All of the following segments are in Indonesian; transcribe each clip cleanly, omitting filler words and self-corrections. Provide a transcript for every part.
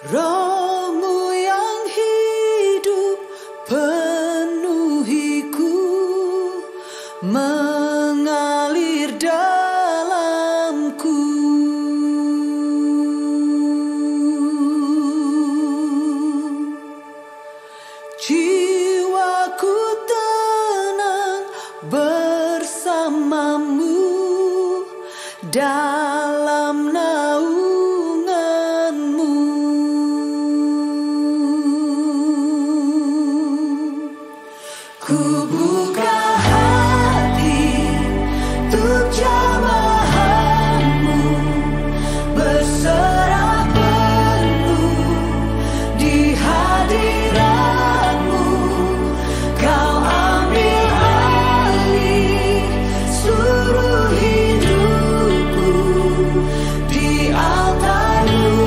Roh-Mu yang hidup penuhiku, mengalir dalamku. Jiwaku tenang bersamamu dalam naungan-Mu. Ku buka hati untuk jamahan-Mu, berserah penuh di hadirat-Mu. Kau ambil alih seluruh hidupku, di altar-Mu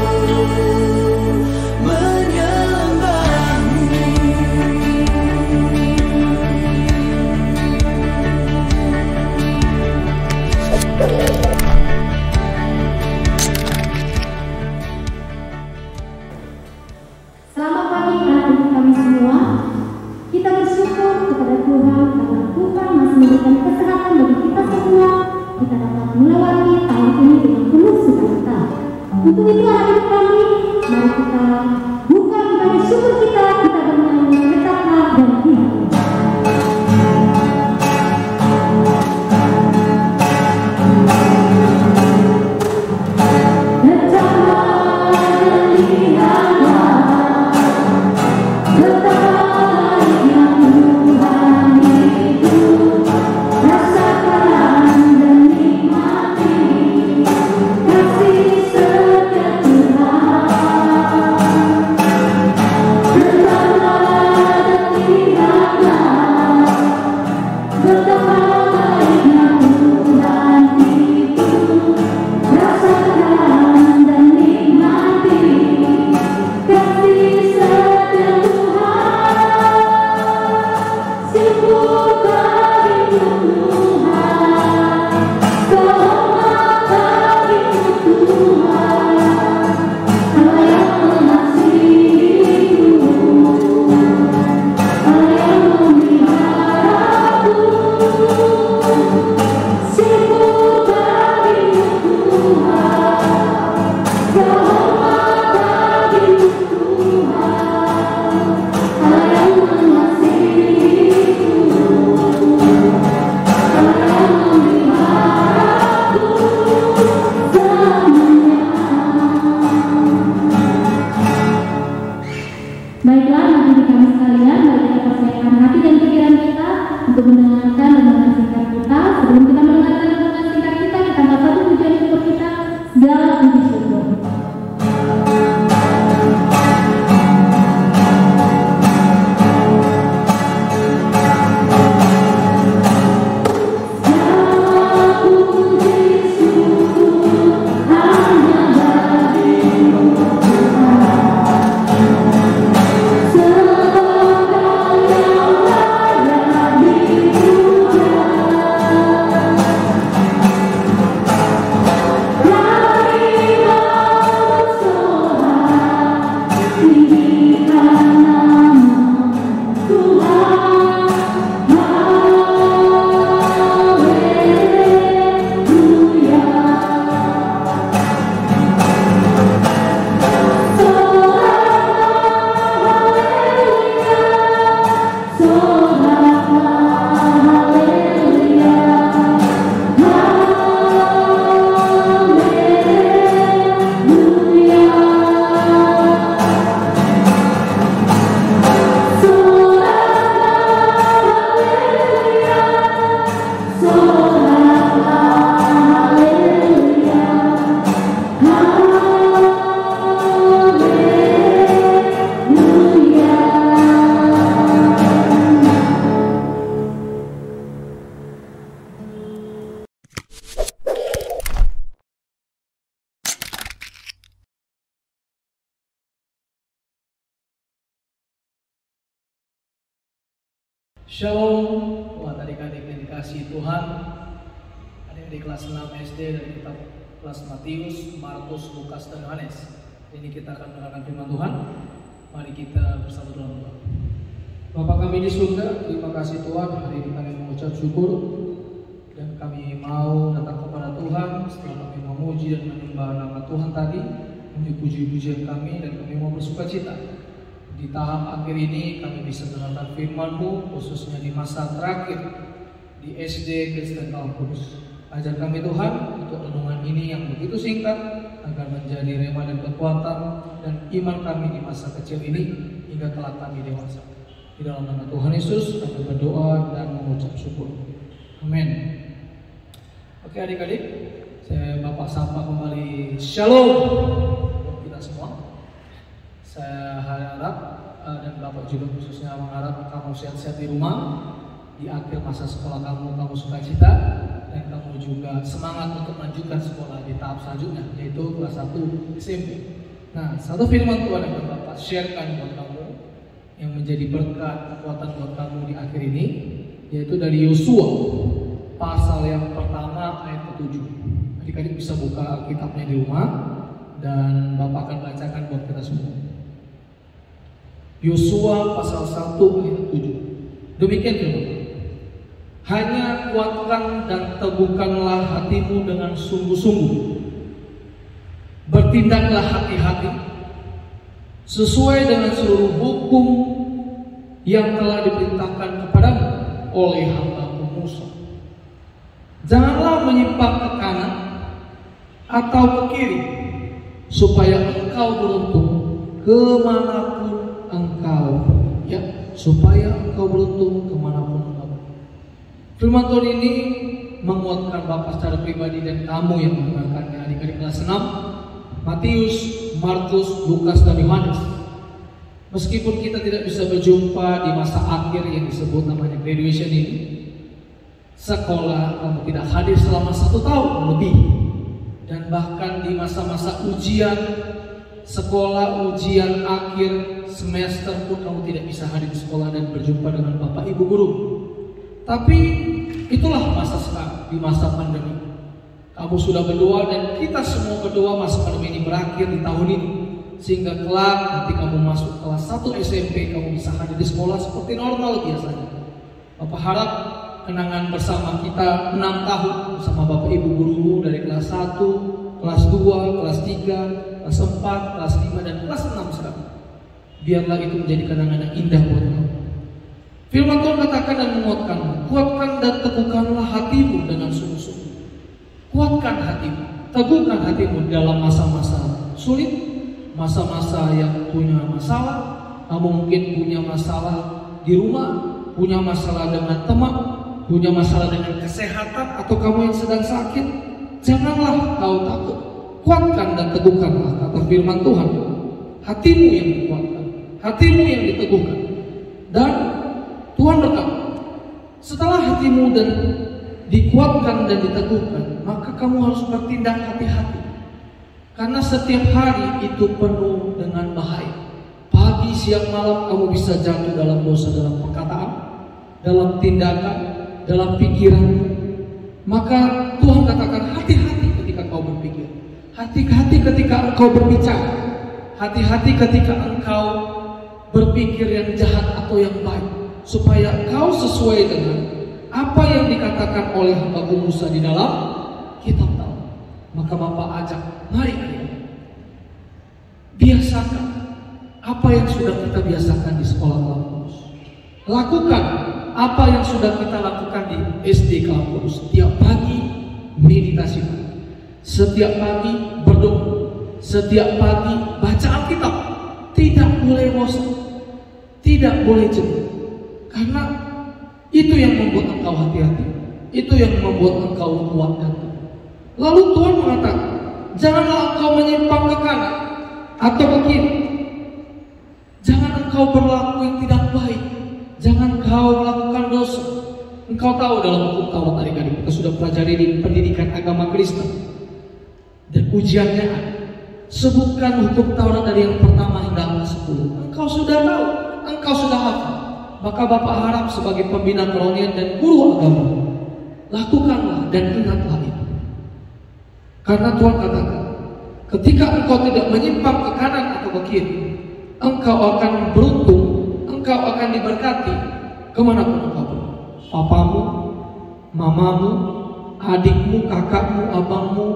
menyembah-Mu. Selamat pagi adik kami semua. Kita bersyukur kepada Tuhan karena Tuhan masih memberikan kesehatan bagi kita semua. Kita dapat melewati tahun ini dengan penuh sukacita. Untuk itu adik kami, mari kita buka ibadah syukur kita bernyanyi tetaplah dan hidup. Baiklah, adik kami sekalian, mari kita persiapkan hati dan pikiran kita untuk mendengarkan renungan singkat kita. Sebelum kita mendengarkan renungan singkat kita angkat satu pujian syukur kita, segala puji syukur. Shalom buat adik-adik yang dikasihi Tuhan, adik-adik kelas 6 SD dari kitab kelas Matius, Markus, Lukas, dan Yohanes. Ini kita akan mendengarkan firman Tuhan. Mari kita bersatu dalam doa. Bapa kami di surga, terima kasih Tuhan, hari ini kami mengucap syukur dan kami mau datang kepada Tuhan setelah kami memuji dan menyembah nama Tuhan tadi, puji-pujian kami, dan kami mau bersukacita. Di tahap akhir ini kami bisa mendengarkan firman-Mu, khususnya di masa terakhir di SD Kristen Kaum Kudus. Ajar kami Tuhan untuk renungan ini yang begitu singkat agar menjadi rema dan kekuatan dan iman kami di masa kecil ini hingga kelak kami dewasa. Di dalam nama Tuhan Yesus kami berdoa dan mengucap syukur. Amin. Oke adik-adik, saya Bapak sapa kembali Shalom buat kita semua. Saya harap dan Bapak juga khususnya mengharap kamu sehat-sehat di rumah. Di akhir masa sekolah kamu sukacita dan kamu juga semangat untuk melanjutkan sekolah di tahap selanjutnya, yaitu kelas 1 SMP. Nah, satu firman Tuhan yang Bapak sharekan buat kamu yang menjadi berkat kekuatan buat kamu di akhir ini, yaitu dari Yosua pasal yang pertama ayat ke-7. Adik-adik bisa buka Alkitabnya di rumah dan Bapak akan bacakan buat kita semua. Yosua pasal 1 ayat 7. Demikian firman. Hanya kuatkan dan teguhkanlah hatimu dengan sungguh-sungguh. Bertindaklah hati-hati sesuai dengan seluruh hukum yang telah diperintahkan kepadamu oleh hamba-Mu Musa. Janganlah menyimpang ke kanan atau ke kiri, supaya engkau beruntung kemanapun engkau supaya engkau beruntung kemanapun engkau. Firman Tuhan ini menguatkan Bapak secara pribadi dan kamu yang mendengarkannya, adik-adik kelas 6, Matius, Markus, Lukas, dan Yohanes. Meskipun kita tidak bisa berjumpa di masa akhir yang disebut namanya graduation ini, sekolah kamu tidak hadir selama 1 tahun lebih, dan bahkan di masa-masa ujian sekolah, ujian akhir semester pun kamu tidak bisa hadir di sekolah dan berjumpa dengan Bapak Ibu guru. Tapi itulah masa sekarang, di masa pandemi. Kamu sudah berdoa dan kita semua berdoa masa pandemi ini berakhir di tahun ini, sehingga kelak nanti kamu masuk kelas 1 SMP kamu bisa hadir di sekolah seperti normal biasanya. Bapak harap kenangan bersama kita 6 tahun bersama Bapak Ibu guru dari kelas 1, kelas 2, kelas 3, kelas 4, kelas 5, dan kelas 6 sekarang. Biarlah itu menjadi kenangan yang indah buat kamu. Firman Tuhan katakan dan menguatkanmu, kuatkan dan teguhkanlah hatimu dengan sungguh-sungguh. Kuatkan hatimu, teguhkan hatimu dalam masa-masa sulit, masa-masa yang punya masalah. Kamu mungkin punya masalah di rumah, punya masalah dengan teman, punya masalah dengan kesehatan, atau kamu yang sedang sakit. Janganlah kau takut, kuatkan dan teguhkanlah, kata firman Tuhan. Hatimu yang dikuatkan, hatimu yang diteguhkan. Dan Tuhan berkata, setelah hatimu dan dikuatkan dan diteguhkan, maka kamu harus bertindak hati-hati. Karena setiap hari itu penuh dengan bahaya. Pagi, siang, malam kamu bisa jatuh dalam dosa, dalam perkataan, dalam tindakan, dalam pikiran. Maka Tuhan katakan, hati-hati ketika kau berpikir, hati-hati ketika engkau berbicara, hati-hati ketika engkau berpikir yang jahat atau yang baik, supaya kau sesuai dengan apa yang dikatakan oleh hamba-Mu Musa di dalam kitab Taurat. Maka Bapak ajak, mari biasakan apa yang sudah kita biasakan di sekolah Kaum Kudus. Lakukan apa yang sudah kita lakukan di SD Kaum Kudus. Setiap pagi meditasi, setiap pagi berdoa, setiap pagi baca Alkitab. Tidak boleh bosan, tidak boleh jenuh. Karena itu yang membuat engkau hati-hati, itu yang membuat engkau kuat dan teguh. Lalu Tuhan mengatakan, janganlah engkau menyimpang ke kanan atau ke kiri. Jangan engkau berlaku yang tidak baik. Jangan engkau melakukan dosa. Engkau tahu dalam hukum Taurat, adik-adik, kita sudah pelajari di pendidikan agama Kristen. Dan ujiannya ada. Sebutkan hukum Taurat dari yang pertama hingga yang ke-10. Engkau sudah tahu, engkau sudah hafal. Maka Bapak harap sebagai pembina kerohanian dan guru agama, lakukanlah dan ingatlah itu. Karena Tuhan katakan, Ketika engkau tidak menyimpang ke kanan atau ke kiri, engkau akan beruntung, engkau akan diberkati kemanapun engkau pergi. Papamu, mamamu, adikmu, kakakmu, abangmu,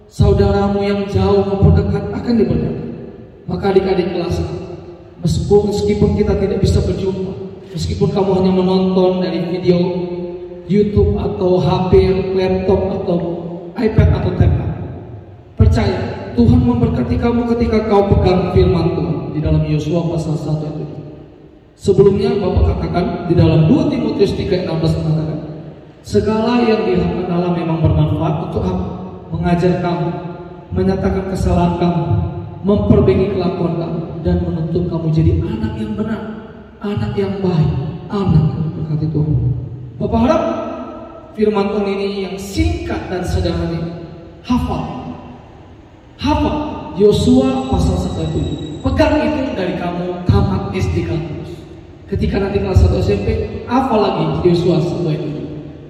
saudaramu yang jauh maupun dekat akan diberkati. Maka adik-adik kelas, meskipun kita tidak bisa berjumpa, meskipun kamu hanya menonton dari video YouTube atau HP, laptop atau iPad atau tablet, percaya Tuhan memberkati kamu ketika kau pegang firman Tuhan di dalam Yosua pasal 1 ayat 7. Sebelumnya Bapak katakan di dalam 2 Timotius 3:16 mengatakan, segala yang dihapuskan Allah memang bermanfaat untuk apa? Mengajar kamu, menyatakan kesalahan kamu, memperbaiki kelakuan kamu, dan menuntun kamu jadi anak yang benar, anak yang baik, anak yang diberkati Tuhan. Bapak harap firman Tuhan ini yang singkat dan sederhana ini hafal Yosua pasal 1 ayat 7. Pegang itu dari kamu tamat SD kampus. Ketika nanti kelas 1 SMP, hafal lagi Yosua 1 ayat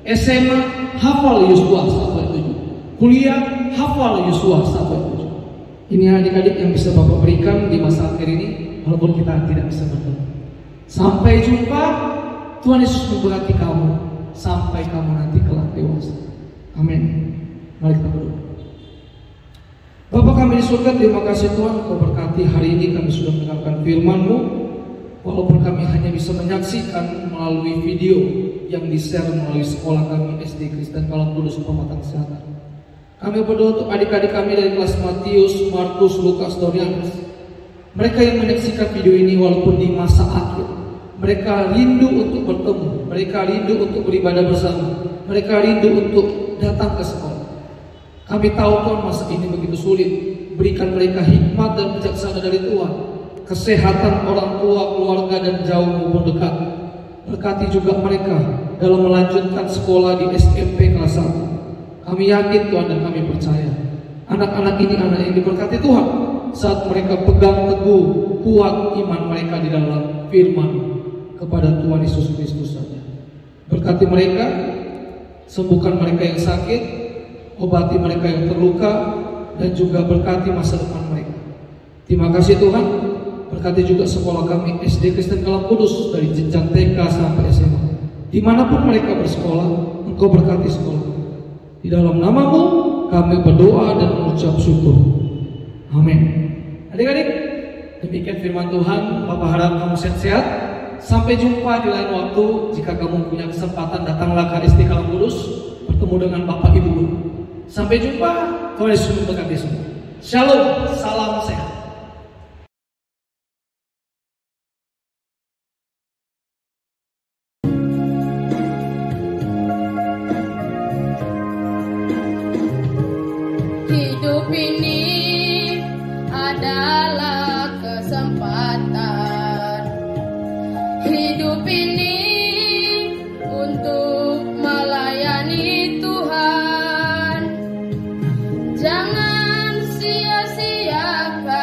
7. SMA, hafal Yosua 1 ayat 7. Kuliah, hafal Yosua 1 ayat 7. Ini adik-adik yang bisa Bapak berikan di masa akhir ini, walaupun kita tidak bisa bertemu. Sampai jumpa. Tuhan Yesus memberkati kamu sampai kamu nanti kelak dewasa. Amin. Mari kita berdoa. Bapa kami di surga, terima kasih Tuhan Kau berkati hari ini kami sudah mendengarkan firman-Mu. Walaupun kami hanya bisa menyaksikan melalui video yang di-share melalui sekolah kami SD Kristen Kalam Kudus Pematang Siantar. Kami berdoa untuk adik-adik kami dari kelas Matius, Markus, Lukas, Dorianus. Mereka yang menyaksikan video ini walaupun di masa akhir, mereka rindu untuk bertemu, mereka rindu untuk beribadah bersama, mereka rindu untuk datang ke sekolah. Kami tahu Tuhan masa ini begitu sulit. Berikan mereka hikmat dan bijaksana dari Tuhan, kesehatan orang tua, keluarga dan jauh maupun dekat. Berkati juga mereka dalam melanjutkan sekolah di SMP kelas 1. Kami yakin Tuhan dan kami percaya anak-anak ini anak yang diberkati Tuhan saat mereka pegang teguh kuat iman mereka di dalam firman kepada Tuhan Yesus Kristus saja. Berkati mereka, sembuhkan mereka yang sakit, obati mereka yang terluka, dan juga berkati masa depan mereka. Terima kasih Tuhan. Berkati juga sekolah kami SD Kristen Kalam Kudus dari jenjang TK sampai SMA. Dimanapun mereka bersekolah, Engkau berkati sekolah. Di dalam nama-Mu kami berdoa dan mengucap syukur. Amin. Adik-adik, demikian firman Tuhan. Bapak harap kamu sehat-sehat. Sampai jumpa di lain waktu. Jika kamu punya kesempatan, datanglah ke SD Kalam Kudus, bertemu dengan Bapak Ibu Guru. Sampai jumpa. Tuhan Yesus memberkati semua. Shalom, salam sehat. Hidup ini adalah kesempatan. Hidup ini untuk melayani Tuhan. Jangan sia-siakan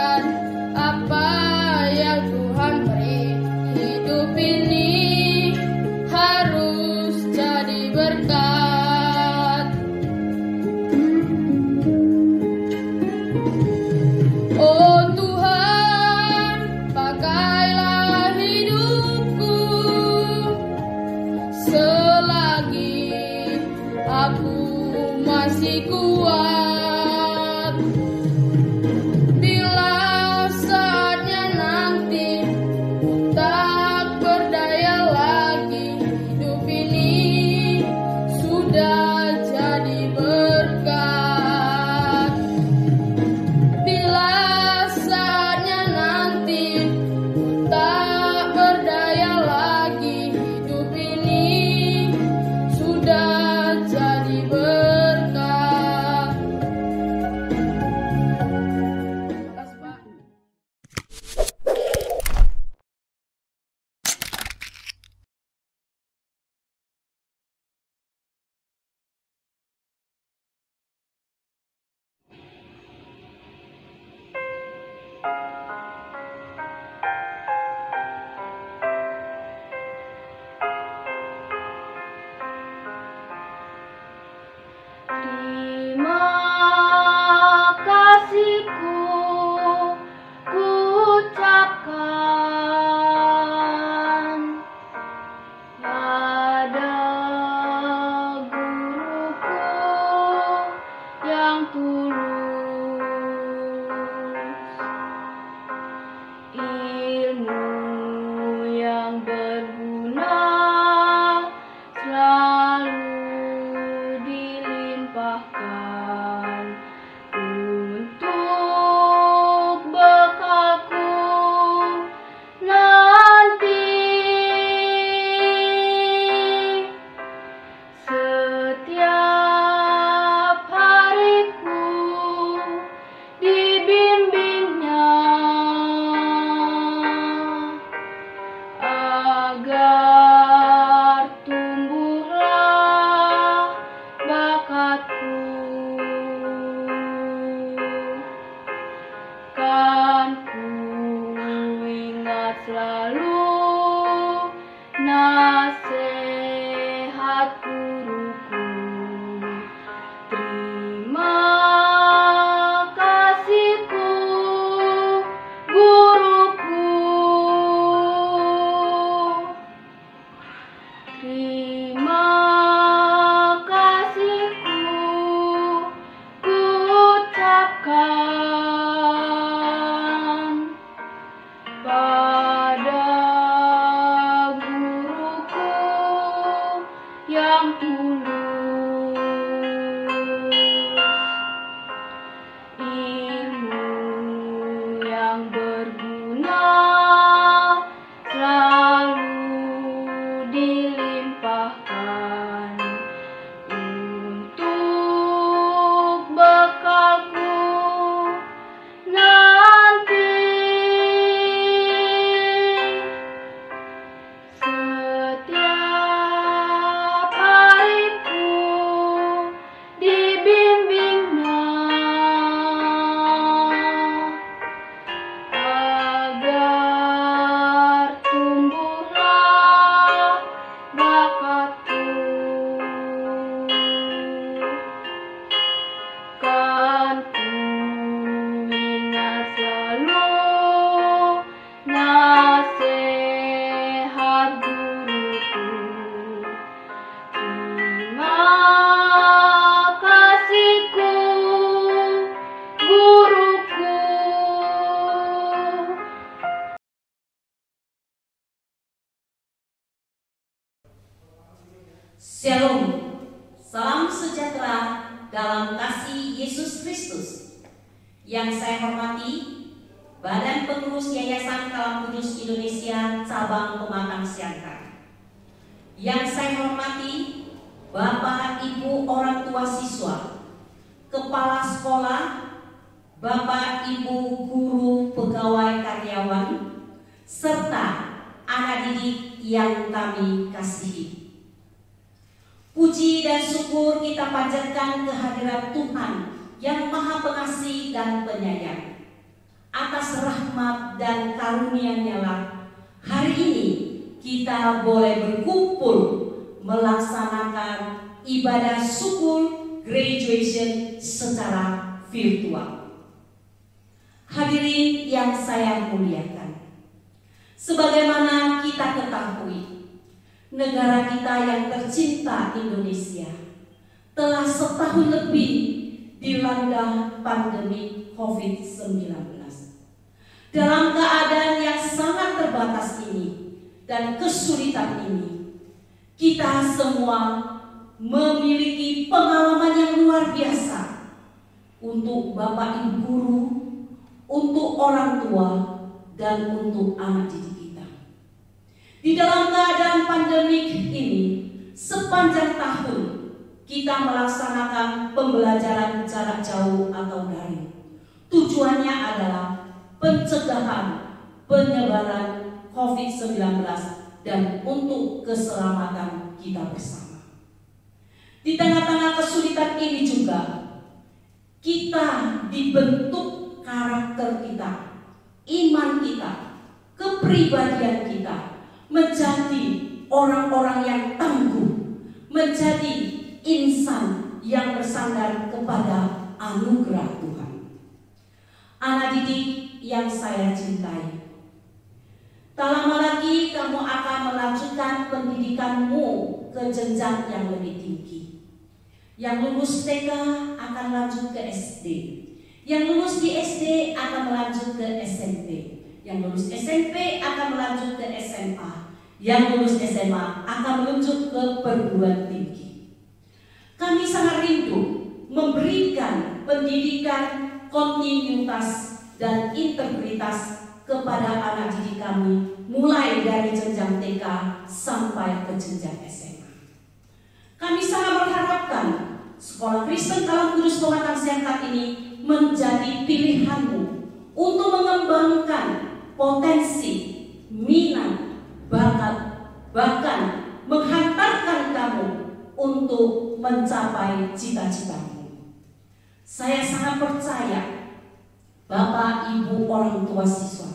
Shalom, salam sejahtera dalam kasih Yesus Kristus. Yang saya hormati, Badan Pengurus Yayasan Kalam Kudus Indonesia Cabang Pematang Siantar. Yang saya hormati, Bapak Ibu orang tua siswa, Kepala Sekolah, Bapak Ibu guru pegawai karyawan, serta anak didik yang kami kasihi. Puji dan syukur kita panjatkan kehadirat Tuhan yang Maha Pengasih dan Penyayang. Atas rahmat dan karunia-Nya lah hari ini kita boleh berkumpul melaksanakan ibadah syukur graduation secara virtual. Hadirin yang saya muliakan, sebagaimana kita ketahui, negara kita yang tercinta Indonesia telah setahun lebih dilanda pandemi COVID-19. Dalam keadaan yang sangat terbatas ini dan kesulitan ini, kita semua memiliki pengalaman yang luar biasa untuk Bapak Ibu guru, untuk orang tua, dan untuk anak didik. Di dalam keadaan pandemik ini, sepanjang tahun kita melaksanakan pembelajaran jarak jauh atau daring. Tujuannya adalah pencegahan penyebaran COVID-19 dan untuk keselamatan kita bersama. Di tengah-tengah kesulitan ini juga, kita dibentuk karakter kita, iman kita, kepribadian kita, menjadi orang-orang yang tangguh, menjadi insan yang bersandar kepada anugerah Tuhan. Anak didik yang saya cintai, tak lama lagi kamu akan melanjutkan pendidikanmu ke jenjang yang lebih tinggi. Yang lulus TK akan lanjut ke SD, yang lulus di SD akan melanjut ke SMP, yang lulus SMP akan melanjut ke SMA, yang lulus SMA akan melanjut ke perguruan tinggi. Kami sangat rindu memberikan pendidikan kontinuitas dan integritas kepada anak didik kami, mulai dari jenjang TK sampai ke jenjang SMA. Kami sangat berharapkan Sekolah Kristen Kalam Kudus Pematang Siantar ini menjadi pilihanmu untuk mengembangkan potensi, minat, bakat, bahkan menghantarkan kamu untuk mencapai cita-citamu. Saya sangat percaya Bapak Ibu orang tua siswa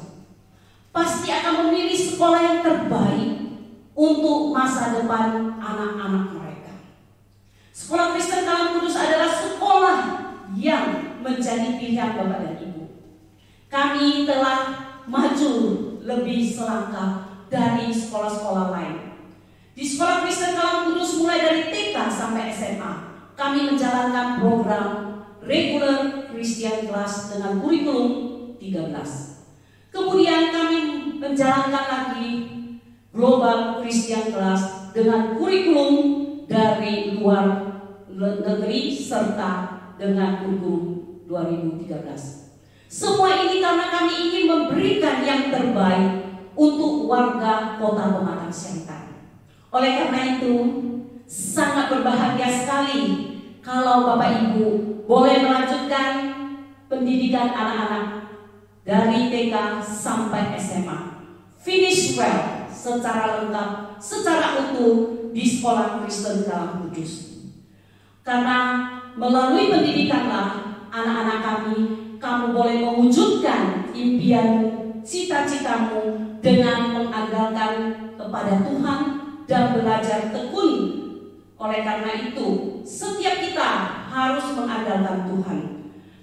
pasti akan memilih sekolah yang terbaik untuk masa depan anak-anak mereka. Sekolah Kristen Kalam Kudus adalah sekolah yang menjadi pilihan Bapak dan Ibu. Kami telah maju lebih selangkah dari sekolah-sekolah lain. Di Sekolah Kristen Kalam Kudus mulai dari TK sampai SMA, kami menjalankan program regular Christian Class dengan kurikulum 13. Kemudian kami menjalankan lagi Global Christian Class dengan kurikulum dari luar negeri serta dengan kurikulum 2013. Semua ini karena kami ingin memberikan yang terbaik untuk warga Kota Pematang Siantar. Oleh karena itu, sangat berbahagia sekali kalau Bapak Ibu boleh melanjutkan pendidikan anak-anak dari TK sampai SMA. Finish well, secara lengkap, secara utuh di Sekolah Kristen Kalam Kudus. Karena melalui pendidikanlah anak-anak kami, kamu boleh mewujudkan impianmu, cita-citamu dengan mengandalkan kepada Tuhan dan belajar tekun. Oleh karena itu, setiap kita harus mengandalkan Tuhan.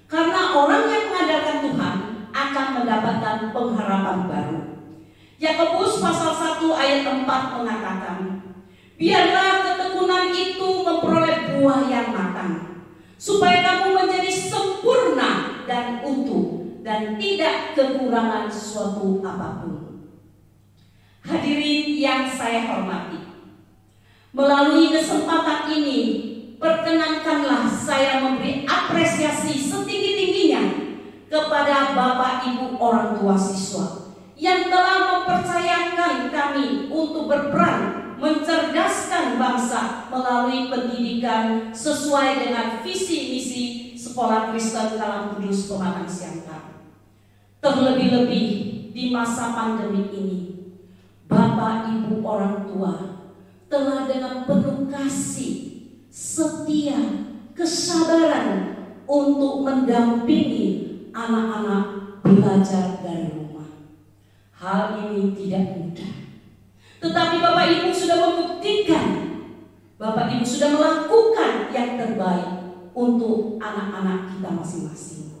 Karena orang yang mengandalkan Tuhan akan mendapatkan pengharapan baru. Yakobus pasal 1 ayat 4 mengatakan, biarlah ketekunan itu memperoleh buah yang matang, supaya kamu menjadi sempurna dan utuh dan tidak kekurangan sesuatu apapun. Hadirin yang saya hormati, Melalui kesempatan ini, perkenankanlah saya memberi apresiasi setinggi-tingginya kepada Bapak Ibu orang tua siswa yang telah mempercayakan kami untuk berperan mencerdaskan bangsa melalui pendidikan sesuai dengan visi misi Sekolah Kristen Kalang Kudus Pematang Siantar. Terlebih-lebih di masa pandemi ini, Bapak Ibu orang tua telah dengan penuh kasih, setia, kesabaran untuk mendampingi anak-anak belajar dari rumah. Hal ini tidak mudah, tetapi Bapak Ibu sudah membuktikan, Bapak Ibu sudah melakukan yang terbaik untuk anak-anak kita masing-masing.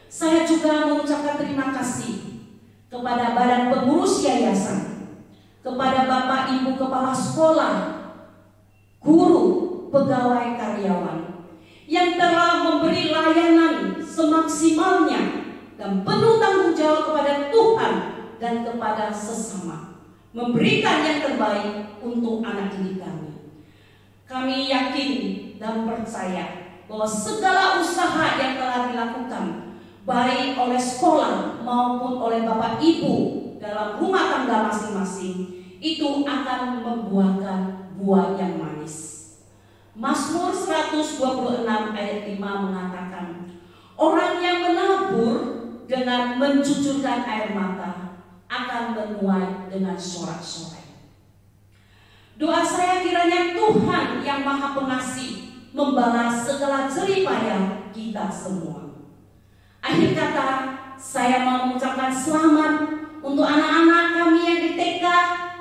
Saya juga mengucapkan terima kasih kepada Badan Pengurus Yayasan, kepada Bapak Ibu Kepala Sekolah, guru, pegawai karyawan yang telah memberi layanan semaksimalnya dan penuh tanggung jawab kepada Tuhan dan kepada sesama, memberikan yang terbaik untuk anak didik kami. Kami yakin dan percaya bahwa segala usaha yang telah dilakukan baik oleh sekolah maupun oleh Bapak Ibu dalam rumah tangga masing-masing itu akan membuahkan buah yang manis. Mazmur 126 ayat 5 mengatakan, orang yang menabur dengan mencucurkan air mata akan menuai dengan sorak-sorai. Doa saya kiranya Tuhan yang Maha Pengasih membalas segala jerih payah kita semua. Akhir kata, saya mau mengucapkan selamat untuk anak-anak kami yang di TK,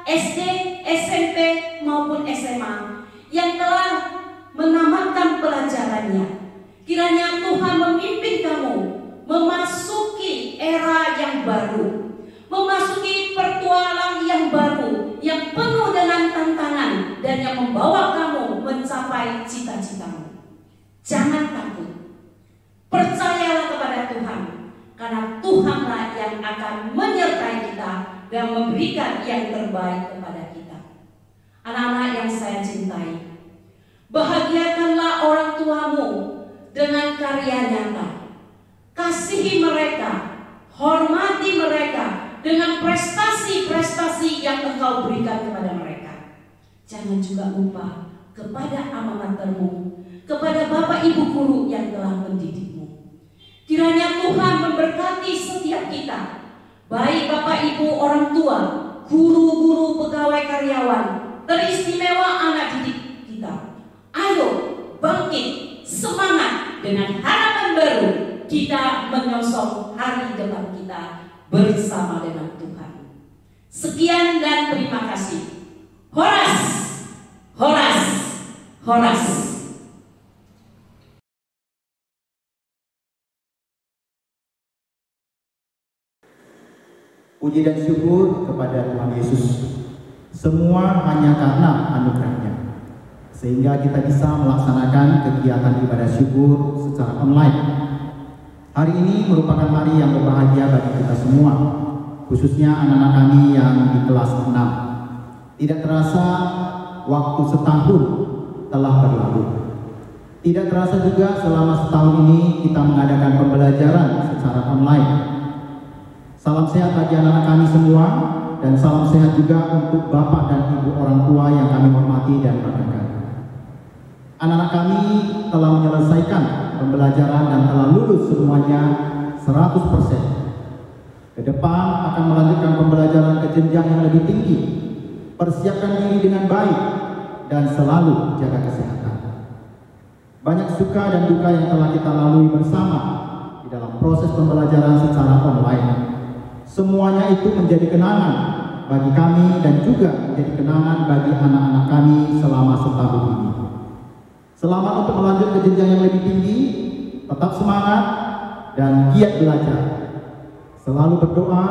SD, SMP maupun SMA yang telah menamatkan pelajarannya. Kiranya Tuhan memimpin kamu memasuki era yang baru, memasuki petualang yang baru, yang penuh dengan tantangan dan yang membawa kamu mencapai cita-citamu. Jangan takut, percayalah kepada Tuhan, karena Tuhanlah yang akan menyertai kita dan memberikan yang terbaik kepada kita. Anak-anak yang saya cintai, bahagiakanlah orang tuamu dengan karya nyata. Kasihi mereka, hormati mereka dengan prestasi-prestasi yang engkau berikan kepada mereka. Jangan juga lupa kepada amatermu, kepada Bapak Ibu guru yang telah mendidikmu. Kiranya Tuhan memberkati setiap kita, baik Bapak Ibu orang tua, guru-guru, pegawai karyawan, teristimewa anak didik kita. Ayo bangkit, semangat, dengan harapan baru kita menyongsong hari depan kita bersama dengan Tuhan. Sekian dan terima kasih. Horas, horas, horas. Puji dan syukur kepada Tuhan Yesus. Semua hanya karena anugerah-Nya, sehingga kita bisa melaksanakan kegiatan ibadah syukur secara online. Hari ini merupakan hari yang berbahagia bagi kita semua, khususnya anak-anak kami yang di kelas 6. Tidak terasa waktu setahun telah berlalu. Tidak terasa juga selama setahun ini kita mengadakan pembelajaran secara online. Salam sehat bagi anak-anak kami semua, dan salam sehat juga untuk Bapak dan Ibu orang tua yang kami hormati dan banggakan. Anak-anak kami telah menyelesaikan pembelajaran dan telah lulus semuanya 100%. Ke depan akan melanjutkan pembelajaran ke jenjang yang lebih tinggi. Persiapkan diri dengan baik dan selalu jaga kesehatan. Banyak suka dan duka yang telah kita lalui bersama di dalam proses pembelajaran secara online. Semuanya itu menjadi kenangan bagi kami dan juga menjadi kenangan bagi anak-anak kami selama setahun ini. Selamat untuk melanjut ke jenjang yang lebih tinggi, tetap semangat dan giat belajar. Selalu berdoa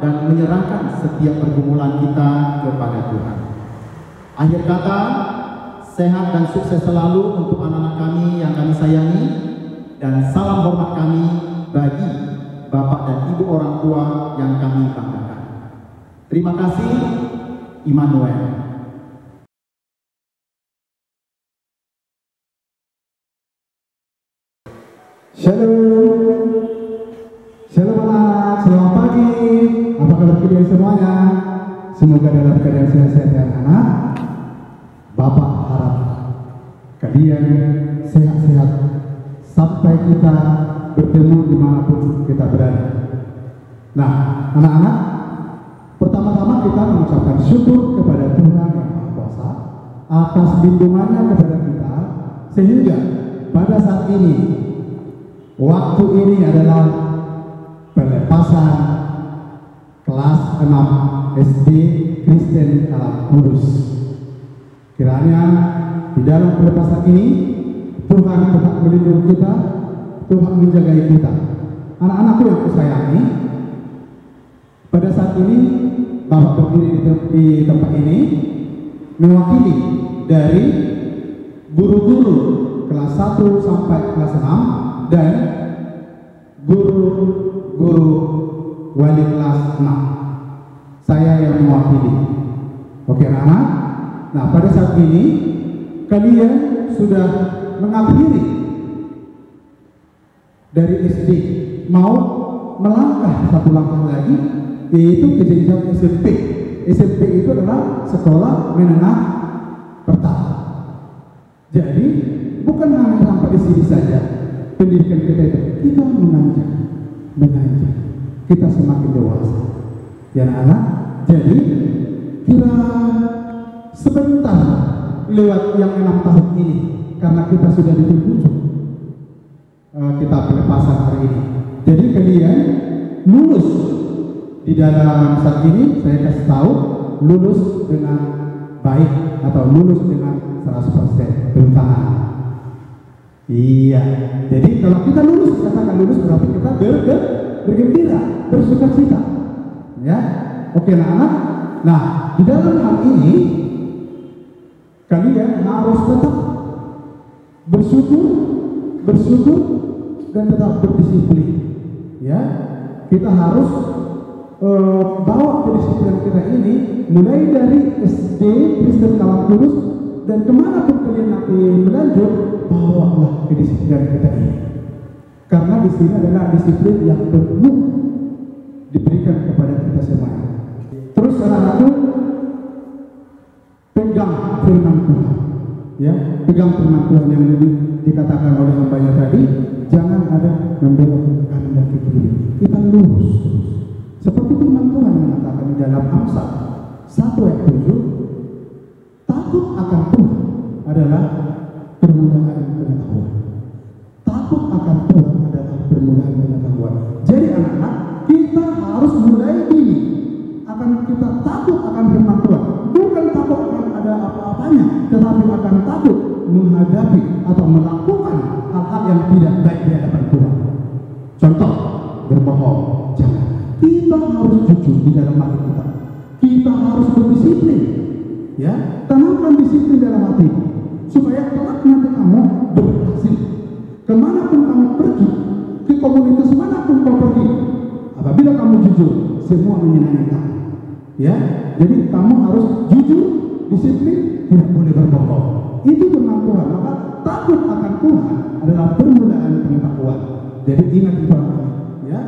dan menyerahkan setiap pergumulan kita kepada Tuhan. Akhir kata, sehat dan sukses selalu untuk anak-anak kami yang kami sayangi, dan salam hormat kami bagi Bapak dan Ibu orang tua yang kami banggakan. Terima kasih, Immanuel. Shalom. Shalom anak, selamat pagi. Apa kabar kalian semuanya? Semoga dalam keadaan sehat-sehat ya anak. Bapak harap kalian sehat-sehat sampai kita bertemu dimanapun kita berada. Nah, anak-anak, pertama-tama kita mengucapkan syukur kepada Tuhan Yang Maha Kuasa atas lindungannya kepada kita, sehingga pada saat ini, waktu ini adalah pelepasan kelas 6 SD Kristen Alam Kudus. Kiranya di dalam pelepasan ini Tuhan tetap melindungi kita, Tuhan menjaga kita. Anak-anakku yang kusayangi, pada saat ini Bapak berdiri di tempat ini mewakili dari guru-guru kelas 1 sampai kelas 6 dan guru-guru wali kelas 6. Saya yang mewakili. Oke anak-anak. Nah, pada saat ini kalian sudah mengakhiri dari SD, mau melangkah satu langkah lagi, yaitu ke jenjang SMP. SMP itu adalah sekolah menengah pertama. Jadi bukan hanya sampai di sini saja pendidikan kita itu, kita menanjak, kita semakin dewasa. Ya anak, jadi kira sebentar lewat yang 6 tahun ini, karena kita sudah di ujung kita pelepasan hari ini. Jadi kalian lulus di dalam saat ini, saya kasih tahu, lulus dengan baik atau lulus dengan 100%. Beri tangan. Iya. Jadi kalau kita lulus, katakan lulus, berarti kita bergembira, bersukacita. Ya. Oke anak-anak. Nah, di dalam hal ini kalian harus tetap bersyukur dan tetap berdisiplin. Ya, kita harus bawa kedisiplinan kita ini mulai dari SD Kristen Alam Kudus dan kemanapun kalian nanti berlanjut, bawalah kedisiplinan kita ini. Karena di sini adalah disiplin yang penuh diberikan kepada kita semua. Terus anak-anakku, pegang firman Tuhan, ya, pegang firman Tuhan yang dikatakan oleh hambanya tadi, jangan ada membelok kanan dan kiri. Kita lurus. Seperti firman Tuhan mengatakan di dalam Amsal 1:7, takut akan Tuhan adalah permulaan pengetahuan. Takut akan Tuhan adalah permulaan pengetahuan. Jadi anak-anak, kita harus mulai dini akan kita takut akan firman Tuhan. Bukan takut akan ada apa-apanya, tetapi akan takut menghadapi atau melakukan hal-hal yang tidak baik di hadapan Tuhan. Contoh, berbohong, jangan. Kita harus jujur di dalam hati kita. Kita harus berdisiplin. Ya, tanamkan disiplin dalam hati supaya kelak nanti kamu berhasil. Kemanapun kamu pergi, ke komunitas manapun kau pergi, apabila kamu jujur, semua menyenangkan kamu. Ya, jadi kamu harus jujur, disiplin, tidak boleh berbohong. Itu firman Tuhan. Maka takut akan Tuhan adalah permulaan pengetahuan. Jadi ingat itu anak-anak. Ya,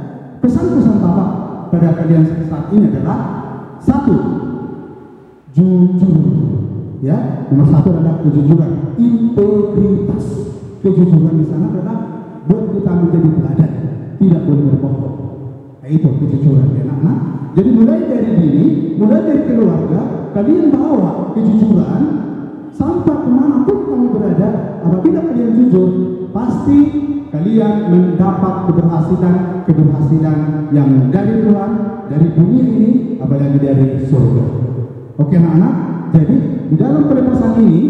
pesan-pesan Bapak pada kalian saat ini adalah 1, jujur. Ya, nomor 1 adalah kejujuran, integritas. Kejujuran di sana adalah buat kita menjadi teladan, tidak boleh berbohong. Nah, itu kejujuran ya anak-anak. Jadi mulai dari diri, mulai dari keluarga, kalian bawa kejujuran sampai kemanapun kamu berada. Apabila kalian jujur, pasti kalian mendapat keberhasilan yang dari Tuhan, dari dunia ini, apalagi dari surga. Oke anak-anak. Jadi di dalam pelepasan ini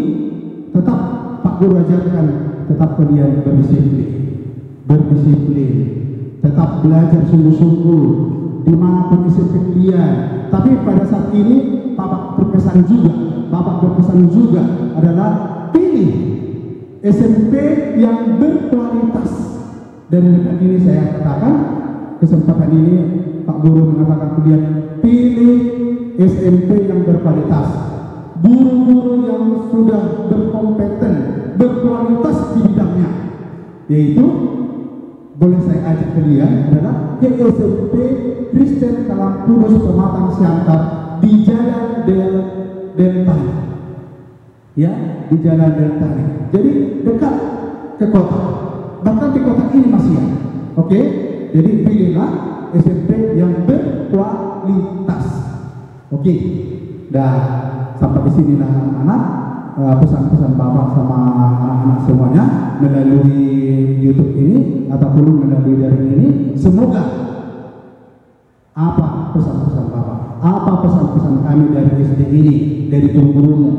tetap Pak Guru ajarkan, tetap kalian berdisiplin, tetap belajar sungguh-sungguh dimanapun isi kalian. Tapi pada saat ini Bapak berpesan juga adalah pilih SMP yang berkualitas. Dan dekat ini saya katakan, kesempatan ini Pak Guru mengatakan kalian pilih SMP yang berkualitas. Guru-guru yang sudah berkompeten, berkualitas di bidangnya, yaitu boleh saya ajak kalian adalah ke SMP Kristen Kalampurus Pematang Siantar di Jalan Delta. Ya, di Jalan Delta. Jadi dekat ke kota. Bahkan di kota ini masih ada. Oke? Jadi pilihlah SMP yang berkualitas. Oke. Dan sampai di sini lah anak-anak, pesan-pesan Bapak sama anak-anak semuanya melalui YouTube ini ataupun melalui daring ini. Semoga apa pesan-pesan Bapak, apa pesan-pesan kami dari SD ini, dari guru-gurumu,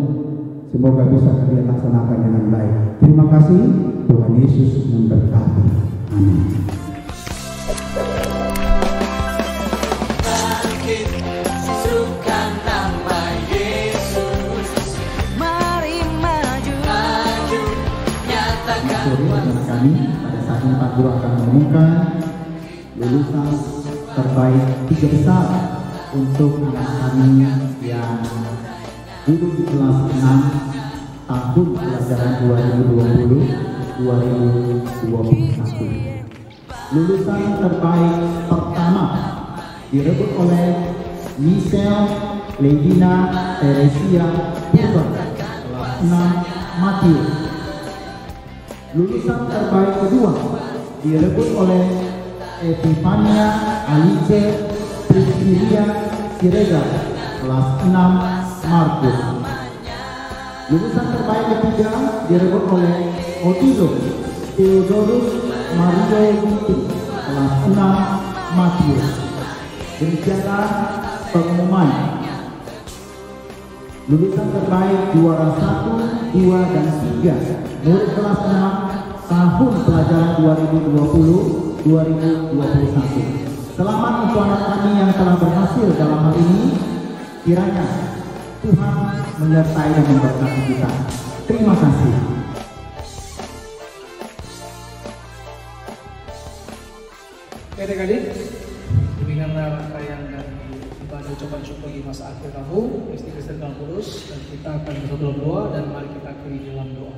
semoga bisa kalian laksanakan dengan baik. Terima kasih. Tuhan Yesus memberkati. Amin. Saudara kami, pada saat ini Pak Guru akan mengumumkan lulusan terbaik 3 besar untuk anak kami yang duduk di kelas 6 tahun pelajaran 2020-2021. Lulusan terbaik pertama direbut oleh Michelle Ledina Teresia Purba, kelas 6 Matius. Lulusan terbaik kedua direbut oleh Epifania Alice Priscilia Siregar, kelas 6 Markus. Lulusan terbaik ketiga direbut oleh Otilo Theodorus Mario Ginting, kelas 6 Matius. Demikianlah pengumuman lulusan terbaik juara 1, 2, dan 3 murid kelas 6 tahun pelajaran 2020-2021. Selamat untuk anak kami yang telah berhasil dalam hal ini. Kiranya Tuhan menyertai dan memberkati kita. Terima kasih. Adik-adik, demikianlah rangkaian dari ibadah ucapan syukur di masa akhir tahun SD Kristen Kalampurus, dan kita akan bersatu dalam doa, dan mari kita akhiri dalam doa.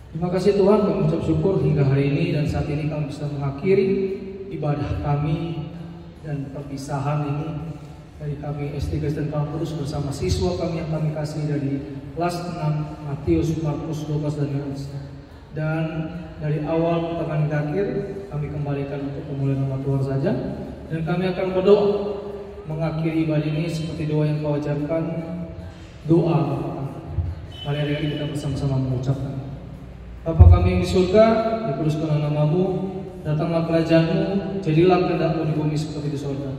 Terima kasih Tuhan, kami ucap syukur hingga hari ini, dan saat ini kami bisa mengakhiri ibadah kami dan perpisahan ini dari kami SD Kristen Kalampurus bersama siswa kami yang kami kasih dari kelas 6 Matius, Markus, Lukas, dan Yohanes. Dan dari awal pertengahan hingga akhir kami kembalikan untuk kemuliaan nama Tuhan saja, dan kami akan berdoa mengakhiri ibadah ini seperti doa yang kau ajarkan, doa Bapa. Mari hari ini kita bersama-sama mengucapkan. Bapa kami yang di surga, dikuduskanlah namamu, datanglah kerajaan-Mu, jadilah kehendak-Mu di bumi seperti di surga.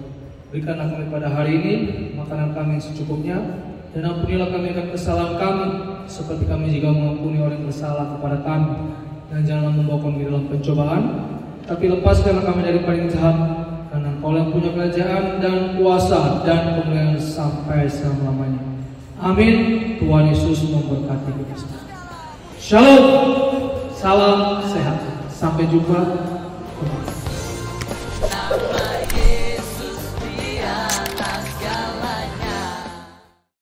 Berikanlah kami pada hari ini makanan kami yang secukupnya, dan ampunilah kami akan kesalahan kami, seperti kami juga mengampuni orang yang bersalah kepada kami. Dan janganlah membawa kami dalam pencobaan, tapi lepaskanlah kami dari paling jahat, karena Engkau yang punya kerajaan dan kuasa dan kemuliaan sampai selama-lamanya. Amin. Tuhan Yesus memberkati kita semua. Shalom. Salam sehat. Sampai jumpa